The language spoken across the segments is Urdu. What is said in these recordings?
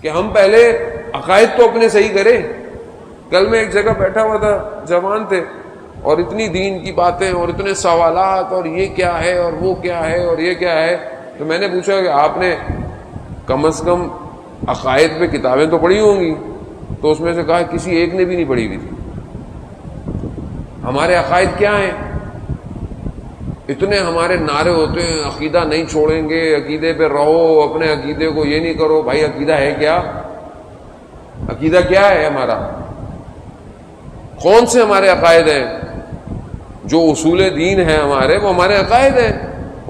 کہ ہم پہلے عقائد تو اپنے صحیح کریں. کل میں ایک جگہ بیٹھا ہوا تھا، جوان تھے اور اتنی دین کی باتیں اور اتنے سوالات اور یہ کیا ہے اور وہ کیا ہے اور یہ کیا ہے. تو میں نے پوچھا کہ آپ نے کم از کم عقائد پہ کتابیں تو پڑھی ہوں گی. تو اس میں سے کہا کسی ایک نے بھی نہیں پڑھی ہوئی تھی. ہمارے عقائد کیا ہیں؟ اتنے ہمارے نعرے ہوتے ہیں، عقیدہ نہیں چھوڑیں گے، عقیدے پہ رہو، اپنے عقیدے کو یہ نہیں کرو. بھائی عقیدہ ہے کیا؟ عقیدہ کیا ہے ہمارا؟ کون سے ہمارے عقائد ہیں؟ جو اصول دین ہیں ہمارے، وہ ہمارے عقائد ہیں.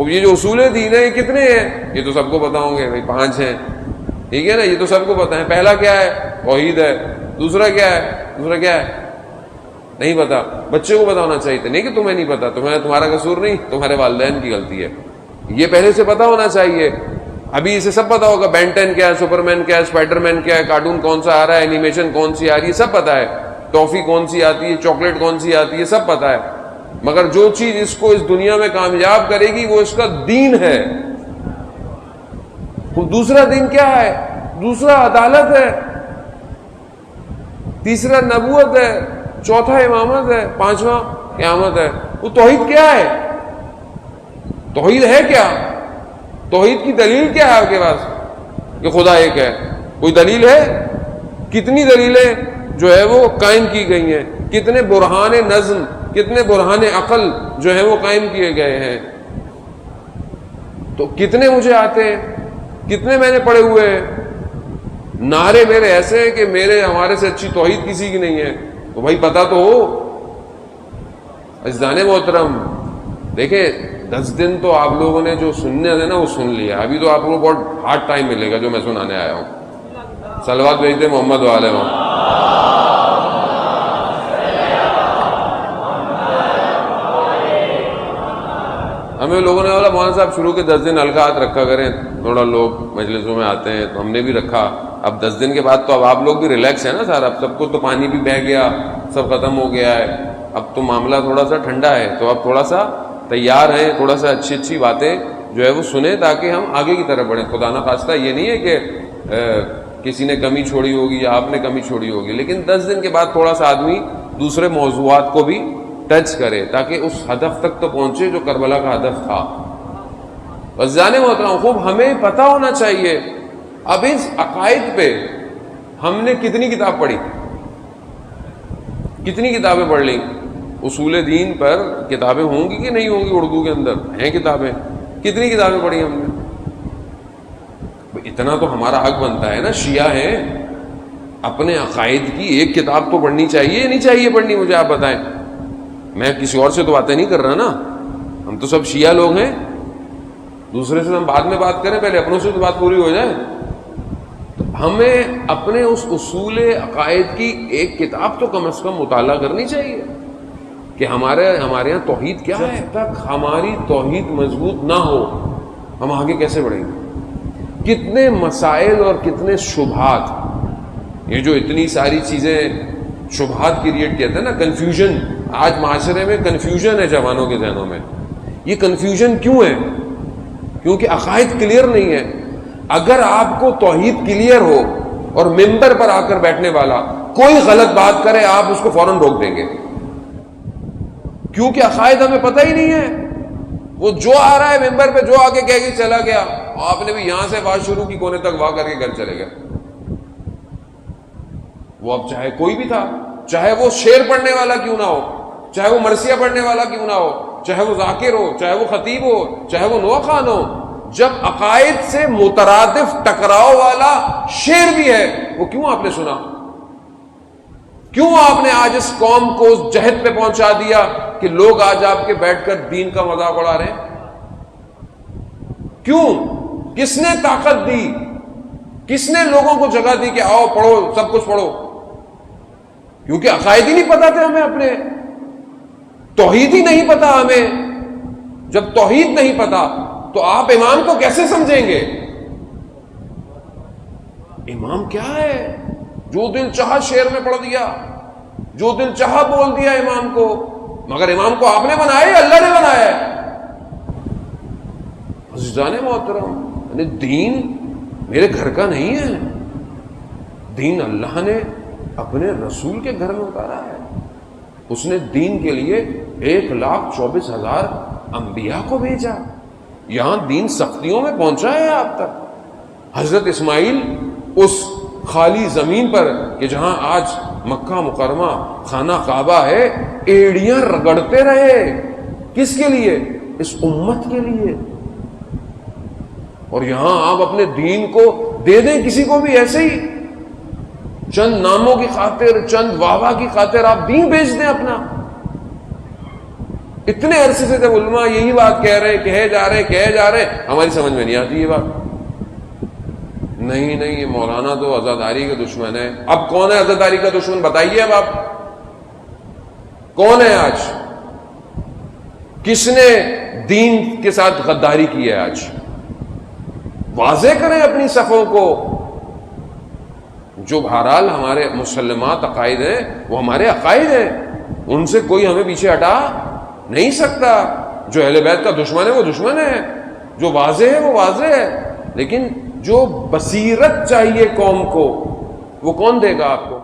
یہ جو اصول دین ہے یہ کتنے ہیں؟ یہ تو سب کو پتا ہوں گے بھائی 5 ہیں، ٹھیک ہے نا، یہ تو سب کو پتا ہے. پہلا کیا ہے؟ توحید ہے. دوسرا کیا ہے؟ نہیں پتا. بچے کو پتا ہونا چاہیے تھا. نہیں کہ تمہیں نہیں پتا، تمہارا قصور نہیں، تمہارے والدین کی غلطی ہے. یہ پہلے سے پتا ہونا چاہیے. ابھی اسے سب پتا ہوگا بین 10 کیا ہے، سپر مین کیا ہے، اسپائڈر مین کیا ہے، کارٹون کون سا آ رہا ہے، اینیمیشن کون سی آ رہی ہے، سب پتا ہے. ٹافی کون سی آتی ہے، چاکلیٹ کون سی آتی ہے، سب پتا ہے. مگر جو چیز اس کو اس دنیا میں کامیاب کرے گی وہ اس کا دین ہے. دوسرا دین کیا ہے؟ دوسرا عدالت ہے، تیسرا نبوت ہے، چوتھا امامت ہے، 5واں قیامت ہے. وہ توحید کیا ہے؟ توحید ہے کیا؟ توحید کی دلیل کیا ہے آپ کے پاس کہ خدا ایک ہے؟ کوئی دلیل ہے؟ کتنی دلیلیں جو ہے وہ قائم کی گئی ہیں، کتنے برہان نظم، کتنے برہان عقل جو ہے وہ قائم کیے گئے ہیں. تو کتنے مجھے آتے ہیں، کتنے میں نے پڑھے ہوئے ہیں. نعرے میرے ایسے ہیں کہ ہمارے سے اچھی توحید کسی کی نہیں ہے. تو بھائی پتا تو ہو. عزیزان محترم دیکھیں، 10 دن تو آپ لوگوں نے جو سننے تھے نا وہ سن لیا. ابھی تو آپ کو بہت ہارڈ ٹائم ملے گا جو میں سنانے آیا ہوں. صلوات بھیجتے محمد والے ہمیں لوگوں نے بولا مولانا صاحب شروع کے 10 دن ہلکا ہاتھ رکھا کریں، تھوڑا لوگ مجلسوں میں آتے ہیں، تو ہم نے بھی رکھا. اب 10 دن کے بعد تو اب آپ لوگ بھی ریلیکس ہیں نا سارا. اب سب کو تو پانی بھی بہہ گیا، سب ختم ہو گیا ہے. اب تو معاملہ تھوڑا سا ٹھنڈا ہے، تو اب تھوڑا سا تیار ہیں، تھوڑا سا اچھی باتیں جو ہے وہ سنیں تاکہ ہم آگے کی طرف بڑھیں. خدا نہ خواستہ یہ نہیں ہے کہ کسی نے کمی چھوڑی ہوگی یا آپ نے کمی چھوڑی ہوگی، لیکن 10 دن کے بعد تھوڑا سا آدمی دوسرے موضوعات کو بھی ٹچ کرے تاکہ اس ہدف تک تو پہنچے جو کربلا کا ہدف تھا. بس جانے محترم خوب ہمیں پتہ ہونا چاہیے. اب اس عقائد پہ ہم نے کتنی کتاب پڑھی، کتنی کتابیں پڑھ لیں؟ اصول دین پر کتابیں ہوں گی کہ نہیں ہوں گی؟ اردو کے اندر ہیں کتابیں. کتنی کتابیں پڑھی ہم نے؟ اتنا تو ہمارا حق بنتا ہے نا. شیعہ ہیں، اپنے عقائد کی ایک کتاب تو پڑھنی چاہیے. نہیں چاہیے پڑھنی؟ مجھے آپ بتائیں. میں کسی اور سے تو باتیں نہیں کر رہا نا. ہم تو سب شیعہ لوگ ہیں. دوسرے سے ہم بعد میں بات کریں، پہلے اپنوں سے تو بات پوری ہو جائے. تو ہمیں اپنے اس اصول عقائد کی ایک کتاب تو کم از کم مطالعہ کرنی چاہیے کہ ہمارے یہاں توحید کیا ہے. جب تک ہماری توحید مضبوط نہ ہو ہم آگے کیسے بڑھیں گے؟ کتنے مسائل اور کتنے شبہات، یہ جو اتنی ساری چیزیں شبہات کریٹ کہتے ہیں نا، کنفیوژن. آج معاشرے میں کنفیوژن ہے جوانوں کے ذہنوں میں. یہ کنفیوژن کیوں ہے؟ کیونکہ عقائد کلیئر نہیں ہے. اگر آپ کو توحید کلیئر ہو اور ممبر پر آ کر بیٹھنے والا کوئی غلط بات کرے آپ اس کو فوراً روک دیں گے، کیونکہ عقائد ہمیں پتہ ہی نہیں ہے. وہ جو آ رہا ہے ممبر پہ، جو آ کے کہہ کے چلا گیا، آپ نے بھی یہاں سے بات شروع کی، کونے تک واہ کر کے گھر چلے گئے. وہ اب چاہے کوئی بھی تھا، چاہے وہ شعر پڑھنے والا کیوں نہ ہو، چاہے وہ مرثیہ پڑھنے والا کیوں نہ ہو، چاہے وہ ذاکر ہو، چاہے وہ خطیب ہو، چاہے وہ نوح خان ہو، جب عقائد سے مترادف ٹکراؤ والا شعر بھی ہے وہ کیوں آپ نے سنا؟ کیوں آپ نے آج اس قوم کو اس جہد پہ پہنچا دیا کہ لوگ آج آپ کے بیٹھ کر دین کا مذاق اڑا رہے ہیں؟ کیوں؟ کس نے طاقت دی؟ کس نے لوگوں کو جگہ دی کہ آؤ پڑھو، سب کچھ پڑھو؟ کیونکہ عقائد ہی نہیں پتا تھے ہمیں، اپنے توحید ہی نہیں پتا ہمیں. جب توحید نہیں پتا تو آپ امام کو کیسے سمجھیں گے؟ امام کیا ہے؟ جو دل چاہا شعر میں پڑھ دیا، جو دل چاہا بول دیا امام کو. مگر امام کو آپ نے بنایا ہے، اللہ نے بنایا ہے. عزیزان محترم، یعنی دین میرے گھر کا نہیں ہے. دین اللہ نے اپنے رسول کے گھر میں اتارا ہے. اس نے دین کے لیے 1,24,000 انبیاء کو بھیجا. یہاں دین سختیوں میں پہنچا ہے آپ تک. حضرت اسماعیل اس خالی زمین پر کہ جہاں آج مکہ مکرمہ خانہ کعبہ ہے ایڑیاں رگڑتے رہے. کس کے لیے؟ اس امت کے لیے. اور یہاں آپ اپنے دین کو دے دیں کسی کو بھی ایسے ہی چند ناموں کی خاطر، چند واہ کی خاطر آپ دین بیچ دیں اپنا. اتنے عرصے سے جب علماء یہی بات کہہ رہے کہے جا رہے ہماری سمجھ میں نہیں آتی یہ بات. نہیں یہ مولانا تو عزاداری کا دشمن ہے. اب کون ہے عزاداری کا دشمن بتائیے. اب آپ کون ہے؟ آج کس نے دین کے ساتھ غداری کی ہے؟ آج واضح کریں اپنی صفوں کو. جو بہرحال ہمارے مسلمات عقائد ہیں وہ ہمارے عقائد ہیں، ان سے کوئی ہمیں پیچھے ہٹا نہیں سکتا. جو اہل بیت کا دشمن ہے وہ دشمن ہے، جو واضح ہے وہ واضح ہے. لیکن جو بصیرت چاہیے قوم کو وہ کون دے گا آپ کو؟